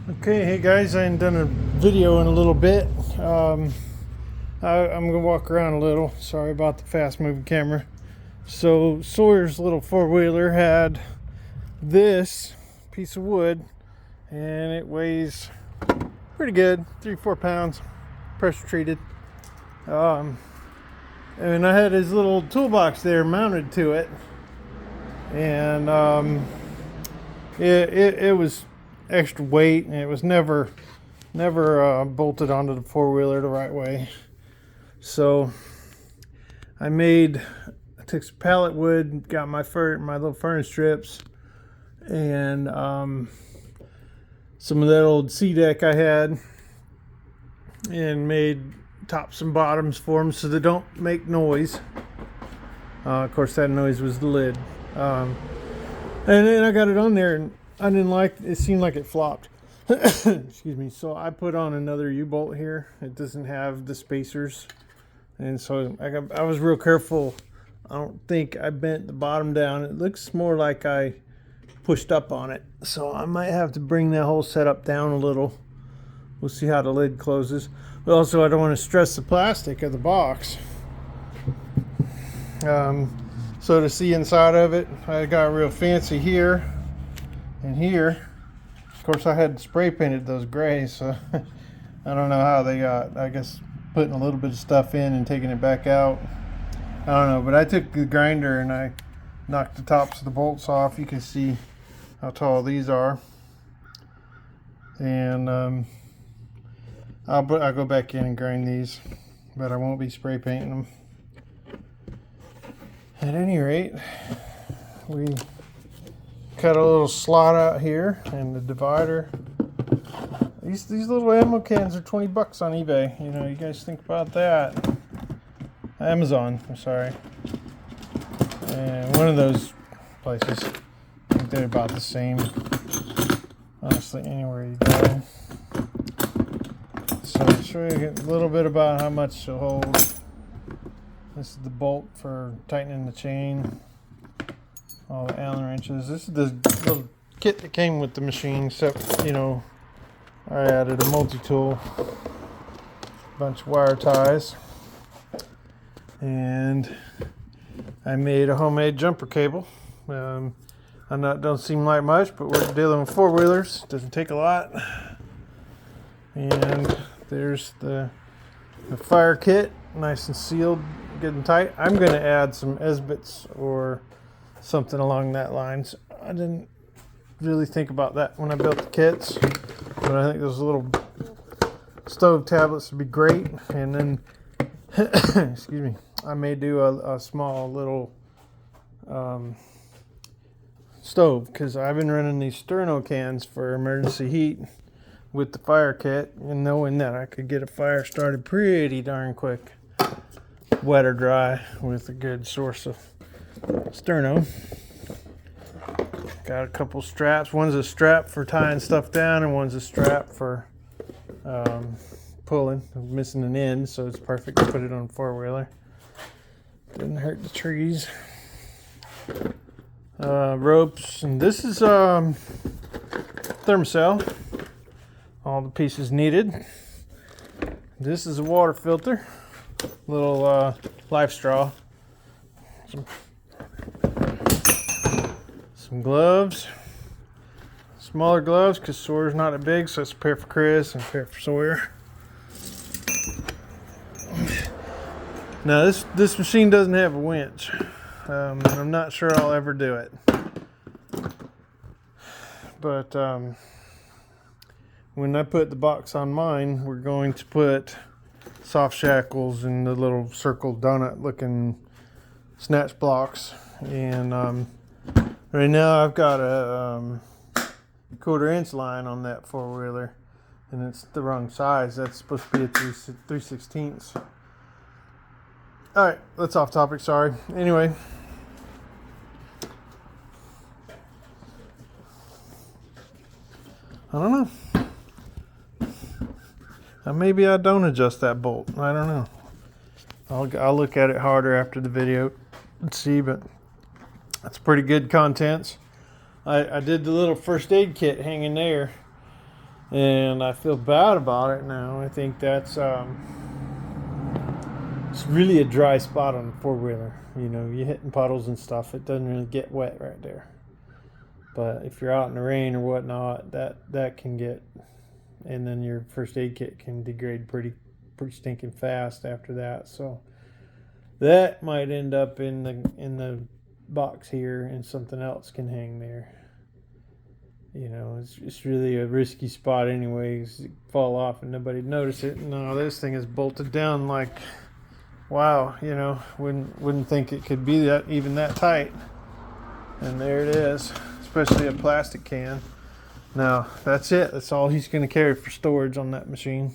Okay, hey guys, I ain't done a video in a little bit. I'm gonna walk around a little. Sorry about the fast moving camera. So Sawyer's little four-wheeler had this piece of wood, and it weighs pretty good, 3-4 pounds, pressure treated. And I had his little toolbox there mounted to it, and it was extra weight, and it was never bolted onto the four-wheeler the right way. So I took some pallet wood, got my little furnace strips, and some of that old sea deck I had, and made tops and bottoms for them so they don't make noise. Of course, that noise was the lid. And then I got it on there, and I didn't like it. Seemed like it flopped. Excuse me. So I put on another U-bolt here. It doesn't have the spacers, and so I was real careful. I don't think I bent the bottom down. It looks more like I pushed up on it, so I might have to bring that whole setup down a little. We'll see how the lid closes. But also, I don't want to stress the plastic of the box. So to see inside of it, I got real fancy here and here. Of course, I had spray painted those grays, so I don't know how they got, I guess putting a little bit of stuff in and taking it back out. I don't know, but I took the grinder and I knocked the tops of the bolts off. You can see how tall these are. And I'll go back in and grind these, but I won't be spray painting them. At any rate, we cut a little slot out here and the divider. These little ammo cans are 20 bucks on eBay. You know, you guys think about that. Amazon, I'm sorry. And one of those places, I think they're about the same. Honestly, anywhere you go. So I'll show you a little bit about how much she'll hold. This is the bolt for tightening the chain. All the Allen wrenches. This is the little kit that came with the machine, except, you know, I added a multi-tool, bunch of wire ties, and I made a homemade jumper cable. Don't seem like much, but we're dealing with four-wheelers. Doesn't take a lot. And there's the fire kit, nice and sealed, good and tight. I'm going to add some S-bits or something along that lines. I didn't really think about that when I built the kits, but I think those little stove tablets would be great. And then, excuse me, I may do a small little stove, because I've been running these sterno cans for emergency heat with the fire kit, and knowing that I could get a fire started pretty darn quick, wet or dry, with a good source of sterno. Got a couple straps. One's a strap for tying stuff down, and one's a strap for pulling. I'm missing an end, so it's perfect to put it on a four-wheeler. Didn't hurt the trees. Ropes, and this is thermocell. All the pieces needed. This is a water filter, little life straw, some gloves, smaller gloves because Sawyer's not that big, so it's a pair for Chris and a pair for Sawyer. Now this machine doesn't have a winch. I'm not sure I'll ever do it, but when I put the box on mine, we're going to put soft shackles and the little circle donut looking snatch blocks. And right now I've got a 1/4 inch line on that four-wheeler, and it's the wrong size. That's supposed to be a 3/16. All right, that's off topic, sorry. Anyway, I don't know. Maybe I don't adjust that bolt. I don't know. I'll look at it harder after the video and see, but that's pretty good contents. I did the little first aid kit hanging there. and I feel bad about it now. I think that's it's really a dry spot on a four-wheeler. You know, you're hitting puddles and stuff. It doesn't really get wet right there. But if you're out in the rain or whatnot, that can get, and then your first aid kit can degrade pretty stinking fast after that. So that might end up in the box here, and something else can hang there. You know, it's really a risky spot anyways. It fall off and nobody'd notice it. No, this thing is bolted down like, wow, you know, wouldn't think it could be that even that tight. And there it is, especially a plastic can. Now, that's it. That's all he's going to carry for storage on that machine.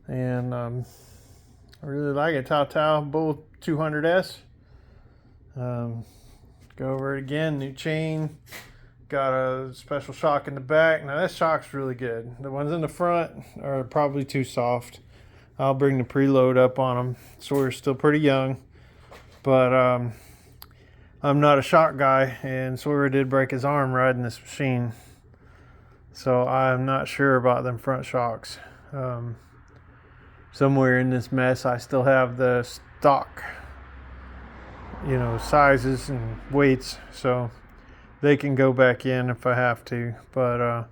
And I really like it. Tao Bull200s. Go over it again. New chain. Got a special shock in the back. Now, that shock's really good. The ones in the front are probably too soft. I'll bring the preload up on them. Sawyer's still pretty young. But I'm not a shock guy. And Sawyer did break his arm riding this machine. So I'm not sure about them front shocks. Somewhere in this mess, I still have the stock, you know, sizes and weights, so they can go back in if I have to. But I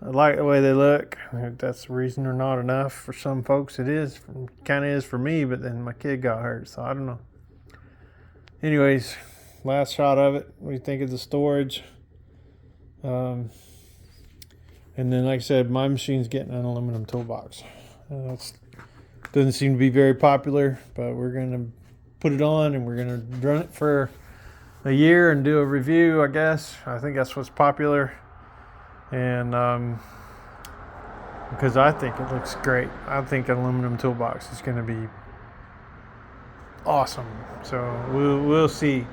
like the way they look. If that's the reason they're not enough for some folks. It is, kind of is for me, but then my kid got hurt, so I don't know. Anyways, last shot of it. What do you think of the storage? And then, like I said, my machine's getting an aluminum toolbox. That's doesn't seem to be very popular, but we're going to put it on and we're going to run it for a year and do a review, I guess. I think that's what's popular. And because I think it looks great. I think an aluminum toolbox is going to be awesome. So we'll see.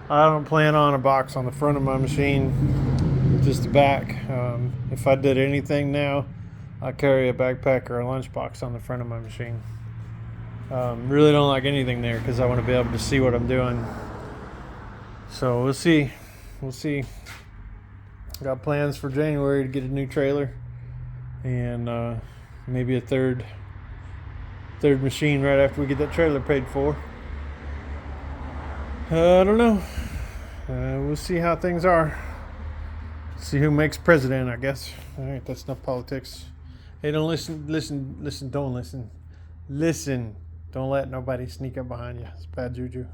I don't plan on a box on the front of my machine, just the back. If I did anything now, I carry a backpack or a lunchbox on the front of my machine. Really don't like anything there because I want to be able to see what I'm doing. So we'll see. Got plans for January to get a new trailer and maybe a third machine right after we get that trailer paid for. I don't know. We'll see how things are. See who makes president, I guess. All right, that's enough politics. Hey, don't listen. Don't listen. Don't let nobody sneak up behind you. It's bad juju.